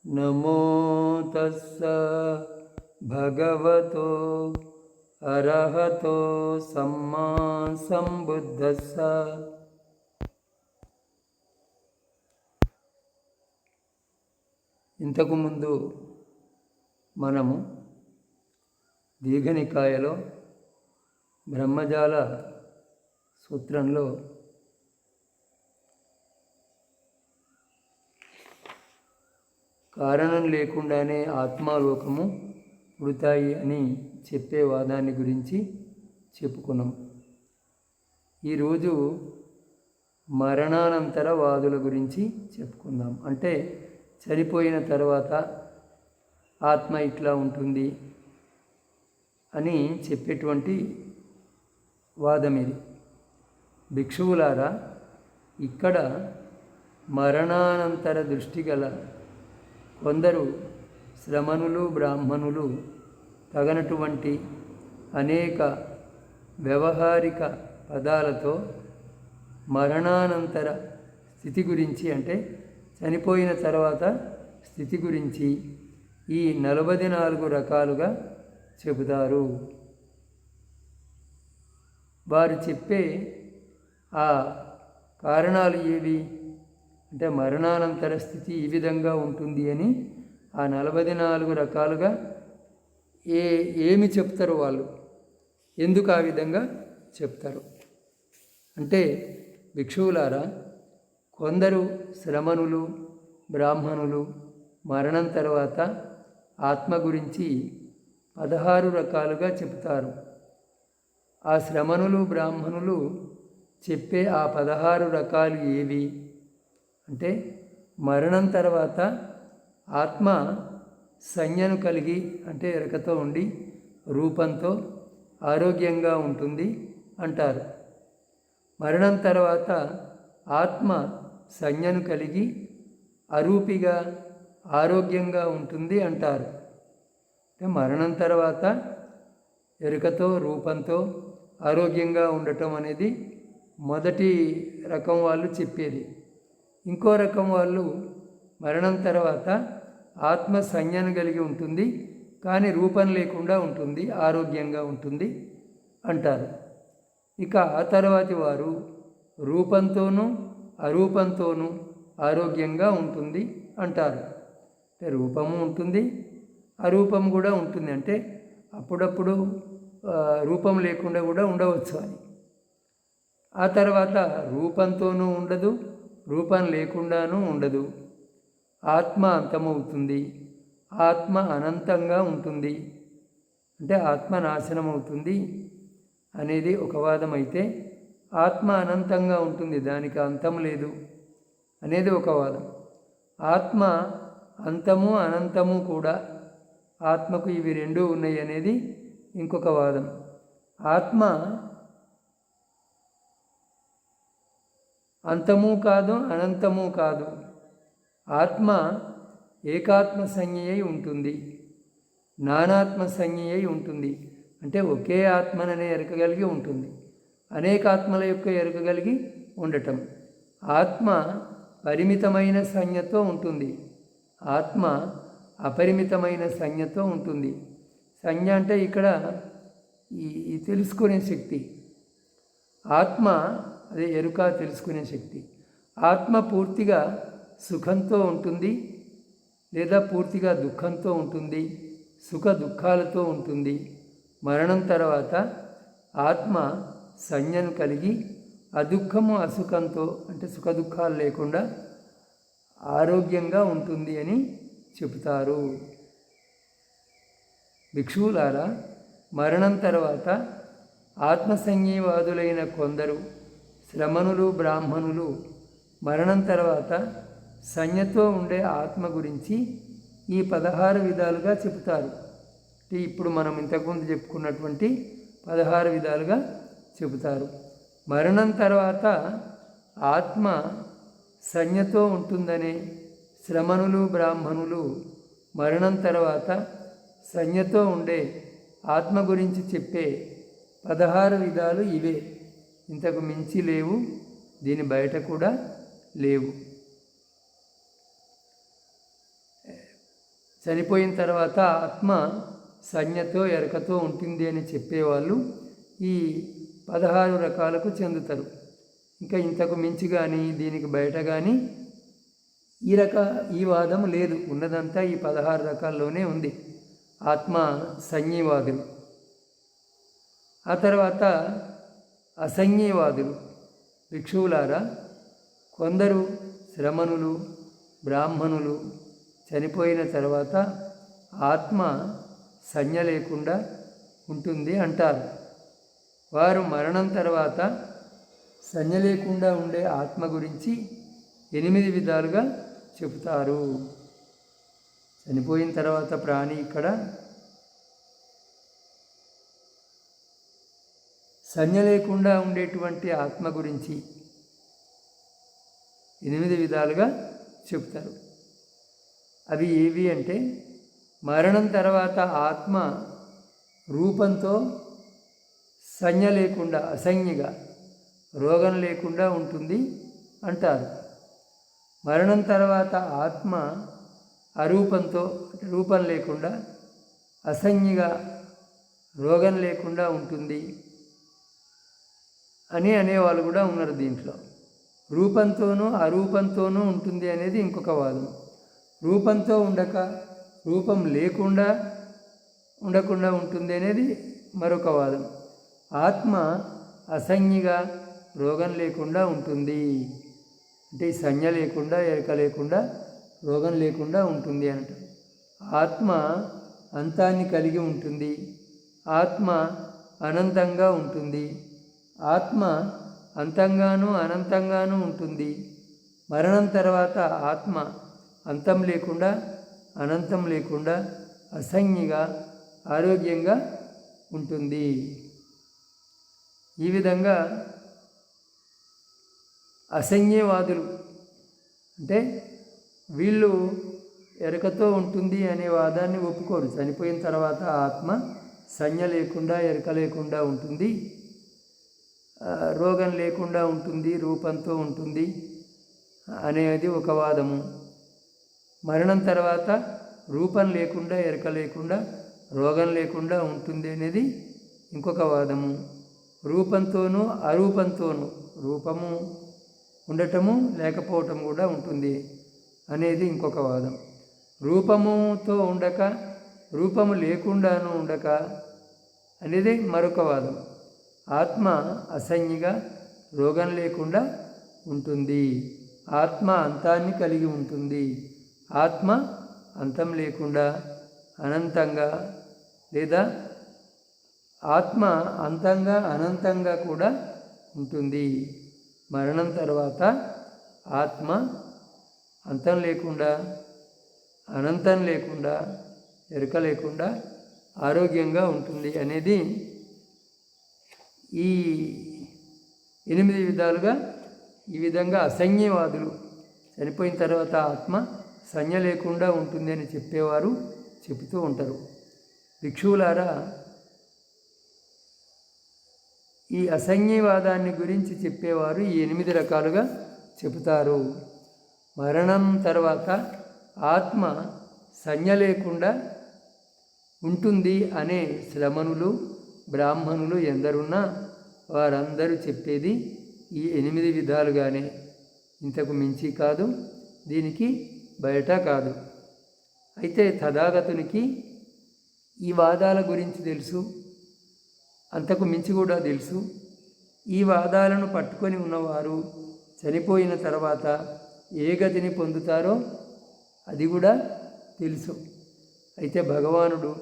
నమో తస్స భగవతో అర్హతో సమ్మా సంబుద్ధస్స. ఇంతకుముందు మనము దీఘనికాయలో బ్రహ్మజాల సూత్రంలో కారణం లేకుండానే ఆత్మాలోకము పుడతాయి అని చెప్పే వాదాన్ని గురించి చెప్పుకున్నాం. ఈరోజు మరణానంతర వాదుల గురించి చెప్పుకుందాం. అంటే చనిపోయిన తర్వాత ఆత్మ ఇట్లా ఉంటుంది అని చెప్పేటువంటి వాదం ఇది. భిక్షువులారా, ఇక్కడ మరణానంతర దృష్టి గల కొందరు శ్రమణులు బ్రాహ్మణులు తగనటువంటి అనేక వ్యవహారిక పదాలతో మరణానంతర స్థితి గురించి, అంటే చనిపోయిన తర్వాత స్థితి గురించి ఈ 44 రకాలుగా చెబుతారు. వారు చెప్పే ఆ కారణాలు ఏవి అంటే మరణానంతర స్థితి ఈ విధంగా ఉంటుంది అని ఆ 44 రకాలుగా ఏమి చెప్తారు, వాళ్ళు ఎందుకు ఆ విధంగా చెప్తారు అంటే, భిక్షువులారా, కొందరు శ్రమణులు బ్రాహ్మణులు మరణం తర్వాత ఆత్మ గురించి 16 రకాలుగా చెప్తారు. ఆ శ్రమణులు బ్రాహ్మణులు చెప్పే ఆ 16 రకాలు ఏవి అంటే, మరణం తర్వాత ఆత్మ సంజ్ఞను కలిగి, అంటే ఎరకతో ఉండి రూపంతో ఆరోగ్యంగా ఉంటుంది అంటారు. మరణం తర్వాత ఆత్మ సంజ్ఞను కలిగి అరూపిగా ఆరోగ్యంగా ఉంటుంది అంటారు. అంటే మరణం తర్వాత ఎరుకతో రూపంతో ఆరోగ్యంగా ఉండటం అనేది మొదటి రకం వాళ్ళు చెప్పేది. ఇంకో రకం వాళ్ళు మరణం తర్వాత ఆత్మ సంజ్ఞను కలిగి ఉంటుంది కానీ రూపం లేకుండా ఉంటుంది, ఆరోగ్యంగా ఉంటుంది అంటారు. ఇక ఆ తర్వాతి వారు రూపంతోనూ అరూపంతోనూ ఆరోగ్యంగా ఉంటుంది అంటారు. అంటే రూపము ఉంటుంది, అరూపం కూడా ఉంటుంది. అంటే అప్పుడప్పుడు రూపం లేకుండా కూడా ఉండవచ్చు అని. ఆ తర్వాత రూపంతోనూ ఉండదు, రూపం లేకుండానూ ఉండదు. ఆత్మ అంతమవుతుంది, ఆత్మ అనంతంగా ఉంటుంది. అంటే ఆత్మ నాశనం అవుతుంది అనేది ఒక వాదం అయితే, ఆత్మ అనంతంగా ఉంటుంది, దానికి అంతం లేదు అనేది ఒక వాదం. ఆత్మ అంతము అనంతము కూడా, ఆత్మకు ఇవి రెండూ ఉన్నాయి అనేది ఇంకొక వాదం. ఆత్మ అంతము కాదు అనంతము కాదు, ఆత్మ ఏకాత్మ సంజ్ఞయై ఉంటుంది, నానాత్మ సంజ్ఞయై ఉంటుంది. అంటే ఒకే ఆత్మననే ఎరకగలిగి ఉంటుంది, అనేకాత్మల యొక్క ఎరకగలిగి ఉండటం. ఆత్మ పరిమితమైన సంజ్ఞతో ఉంటుంది, ఆత్మ అపరిమితమైన సంజ్ఞతో ఉంటుంది. సంజ్ఞ అంటే ఇక్కడ ఈ తెలుసుకునే శక్తి. ఆత్మ అదే ఎరుక, తెలుసుకునే శక్తి. ఆత్మ పూర్తిగా సుఖంతో ఉంటుంది లేదా పూర్తిగా దుఃఖంతో ఉంటుంది, సుఖ దుఃఖాలతో ఉంటుంది. మరణం తర్వాత ఆత్మ సంజ్ఞను కలిగి అదుఃఖము అసుఖంతో, అంటే సుఖ దుఃఖాలు లేకుండా ఆరోగ్యంగా ఉంటుంది అని చెబుతారు. భిక్షువులారా, మరణం తర్వాత ఆత్మసంజ్ఞవాదులైన కొందరు శ్రమణులు బ్రాహ్మణులు మరణం తర్వాత సంజ్ఞతో ఉండే ఆత్మ గురించి ఈ 16 విధాలుగా చెబుతారు. ఇప్పుడు మనం ఇంతకుముందు చెప్పుకున్నటువంటి 16 విధాలుగా చెబుతారు. మరణం తర్వాత ఆత్మ సంజ్ఞతో ఉంటుందనే శ్రమణులు బ్రాహ్మణులు మరణం తర్వాత సంజ్ఞతో ఉండే ఆత్మ గురించి చెప్పే 16 విధాలు ఇవే, ఇంతకు మించి లేవు, దీని బయట కూడా లేవు. చనిపోయిన తర్వాత ఆత్మ సంజ్ఞతో ఎరకతో ఉంటుంది అని చెప్పేవాళ్ళు ఈ 16 రకాలకు చెందుతారు. ఇంకా ఇంతకు మించి కానీ దీనికి బయట కానీ ఈ వాదం లేదు. ఉన్నదంతా ఈ 16 రకాల్లోనే ఉంది. ఆత్మ సంజ్ఞీవాదులు. ఆ తర్వాత అసంజ్ఞీవాదులు. భిక్షువులారా, కొందరు శ్రమణులు, బ్రాహ్మణులు చనిపోయిన తర్వాత ఆత్మ సంజ్ఞ లేకుండా ఉంటుంది అంటారు. వారు మరణం తర్వాత సంజ్ఞ లేకుండా ఉండే ఆత్మ గురించి 8 విధాలుగా చెబుతారు. చనిపోయిన తర్వాత ప్రాణి ఇక్కడ సంజ్ఞ లేకుండా ఉండేటువంటి ఆత్మ గురించి 8 విధాలుగా చెప్తారు. అవి ఏవి అంటే, మరణం తర్వాత ఆత్మ రూపంతో సంజ్ఞ లేకుండా అసంజ్ఞగా రోగం లేకుండా ఉంటుంది అంటారు. మరణం తర్వాత ఆత్మ అరూపంతో రూపం లేకుండా అసంజ్ఞగా రోగం లేకుండా ఉంటుంది అని అనేవాళ్ళు కూడా ఉన్నారు. దీంట్లో రూపంతోనూ అరూపంతోనూ ఉంటుంది అనేది ఇంకొక వాదం. రూపంతో రూపం లేకుండా ఉండకుండా ఉంటుంది అనేది మరొక వాదం. ఆత్మ అసంజ్ఞగా రోగం లేకుండా ఉంటుంది అంటే ఈ సంజ్ఞ లేకుండా ఎరక లేకుండా రోగం లేకుండా ఉంటుంది అంటారు. ఆత్మ అంతాన్ని కలిగి ఉంటుంది. ఆత్మ అనంతంగా ఉంటుంది. ఆత్మ అంతంగాను అనంతంగాను ఉంటుంది. మరణం తర్వాత ఆత్మ అంతం లేకుండా అనంతం లేకుండా అసంజ్ఞగా ఆరోగ్యంగా ఉంటుంది. ఈ విధంగా అసంజ్ఞవాదులు అంటే వీళ్ళు ఎరకతో ఉంటుంది అనే వాదాన్ని ఒప్పుకోరు. చనిపోయిన తర్వాత ఆత్మ సంజ్ఞ లేకుండా ఎరక లేకుండా ఉంటుంది, రోగం లేకుండా ఉంటుంది, రూపంతో ఉంటుంది అనేది ఒక వాదము. మరణం తర్వాత రూపం లేకుండా ఎరక లేకుండా రోగం లేకుండా ఉంటుంది అనేది ఇంకొక వాదము. రూపంతోనూ అరూపంతోనూ రూపము ఉండటము లేకపోవటం కూడా ఉంటుంది అనేది ఇంకొక వాదం. రూపముతో ఉండక రూపము లేకుండాను ఉండక అనేది మరొక వాదం. ఆత్మ అసంజ్ఞగా రోగం లేకుండా ఉంటుంది. ఆత్మ అంతాన్ని కలిగి ఉంటుంది. ఆత్మ అంతం లేకుండా అనంతంగా లేదా ఆత్మ అంతంగా అనంతంగా కూడా ఉంటుంది. మరణం తర్వాత ఆత్మ అంతం లేకుండా అనంతం లేకుండా ఎరుక లేకుండా ఆరోగ్యంగా ఉంటుంది అనేది ఈ 8 విధాలుగా ఈ విధంగా అసంజ్ఞవాదులు చనిపోయిన తర్వాత ఆత్మ సంజ్ఞ లేకుండా ఉంటుంది అని చెప్పేవారు చెబుతూ ఉంటారు. భిక్షువులారా, ఈ అసంజ్ఞవాదాన్ని గురించి చెప్పేవారు ఈ 8 రకాలుగా చెబుతారు. మరణం తర్వాత ఆత్మ సంజ్ఞ లేకుండా ఉంటుంది అనే శ్రమణులు, బ్రాహ్మణులు ఎందరున్నా వారందరూ చెప్పేది ఈ 8 విధాలుగానే, ఇంతకు మించి కాదు, దీనికి బయట కాదు. అయితే తథాగతునికి ఈ వాదాల గురించి తెలుసు, అంతకు మించి కూడా తెలుసు. ఈ వాదాలను పట్టుకొని ఉన్నవారు చనిపోయిన తర్వాత ఏ గతిని పొందుతారో అది కూడా తెలుసు. అయితే భగవానుడు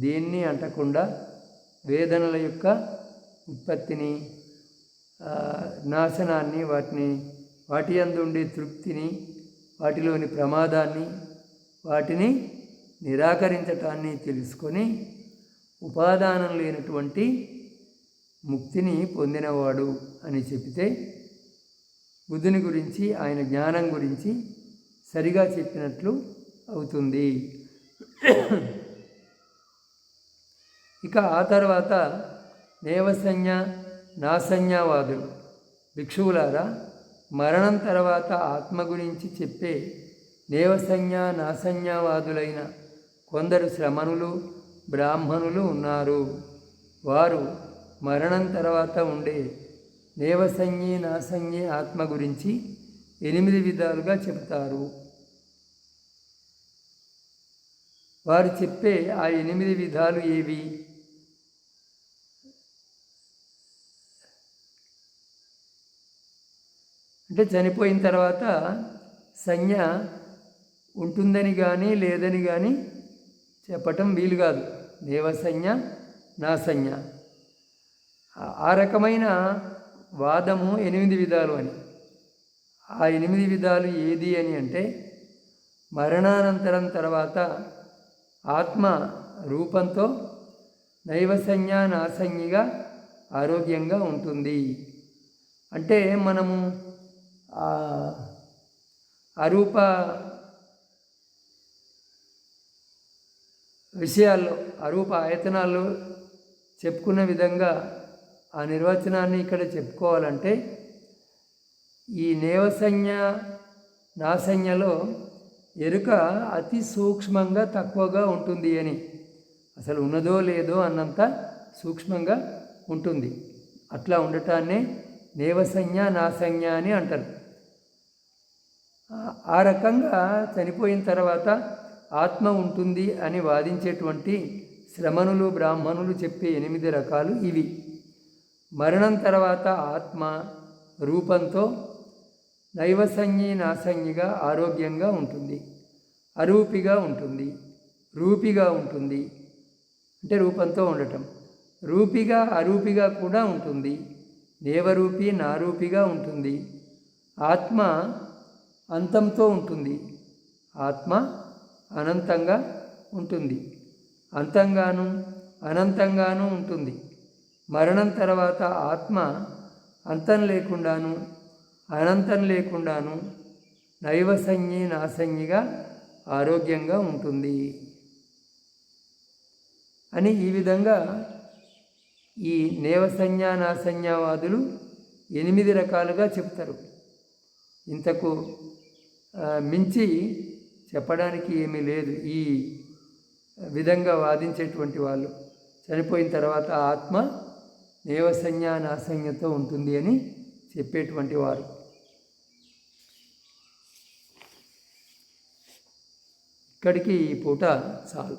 దేన్ని అంటకుండా వేదనల యొక్క ఉత్పత్తిని, నాశనాన్ని, వాటి యందు ఉండే తృప్తిని, వాటిలోని ప్రమాదాన్ని, వాటిని నిరాకరించటాన్ని తెలుసుకొని ఉపాదానం లేనటువంటి ముక్తిని పొందినవాడు అని చెబితే బుద్ధుని గురించి, ఆయన జ్ఞానం గురించి సరిగా చెప్పినట్లు అవుతుంది. ఇక ఆ తర్వాత నేవసంజ్ఞ నాసంజ్ఞవాదులు. భిక్షువులారా, మరణం తర్వాత ఆత్మ గురించి చెప్పే నేవసంజ్ఞ నాసంజ్ఞవాదులైన కొందరు శ్రమణులు బ్రాహ్మణులు ఉన్నారు. వారు మరణం తర్వాత ఉండే నేవసంజ్ఞే నాసంజ్ఞే ఆత్మ గురించి 8 విధాలుగా చెబుతారు. వారు చెప్పే ఆ 8 విధాలు ఏవి? అంటే చనిపోయిన తర్వాత సంజ్ఞ ఉంటుందని కానీ లేదని కానీ చెప్పటం వీలు కాదు. దేవసంజ్ఞ నాసంజ్ఞ ఆ రకమైన వాదము 8 విధాలు అని. ఆ 8 విధాలు ఏది అని అంటే, మరణానంతరం తర్వాత ఆత్మ రూపంతో నైవసంజ్ఞ నాసంజ్ఞగా ఆరోగ్యంగా ఉంటుంది. అంటే మనము అరూప విషయాల్లో, అరూప ఆయతనాల్లో చెప్పుకున్న విధంగా ఆ నిర్వచనాన్ని ఇక్కడ చెప్పుకోవాలంటే, ఈ నేవసంజ్ఞ నాసంజ్ఞలో ఎరుక అతి సూక్ష్మంగా తక్కువగా ఉంటుంది అని, అసలు ఉన్నదో లేదో అన్నంత సూక్ష్మంగా ఉంటుంది. అట్లా ఉండటాన్నే నేవసంజ్ఞ నాసంజ్ఞ అని అంటారు. ఆ రకంగా చనిపోయిన తర్వాత ఆత్మ ఉంటుంది అని వాదించేటువంటి శ్రమణులు బ్రాహ్మణులు చెప్పే 8 రకాలు ఇవి. మరణం తర్వాత ఆత్మ రూపంతో నైవసంజ్ఞి నాసంజ్ఞిగా ఆరోగ్యంగా ఉంటుంది, అరూపిగా ఉంటుంది, రూపిగా ఉంటుంది. అంటే రూపంతో ఉండటం, రూపిగా అరూపిగా కూడా ఉంటుంది, దేవరూపి నారూపిగా ఉంటుంది. ఆత్మ అంతంతో ఉంటుంది, ఆత్మ అనంతంగా ఉంటుంది, అంతంగాను అనంతంగాను ఉంటుంది. మరణం తర్వాత ఆత్మ అంతం లేకుండాను అనంతం లేకుండాను నైవసంజ్ఞి నాసంజ్ఞిగా ఆరోగ్యంగా ఉంటుంది అని ఈ విధంగా ఈ నేవసంజ్ఞ నాసంజ్ఞవాదులు 8 రకాలుగా చెప్తారు. ఇంతకు మించి చెప్పడానికి ఏమీ లేదు. ఈ విధంగా వాదించేటువంటి వాళ్ళు చనిపోయిన తర్వాత ఆత్మ నేవసంజ్ఞ నాసంజ్ఞతో ఉంటుంది అని చెప్పేటువంటి వారు. ఇక్కడికి ఈ పూట చాలు.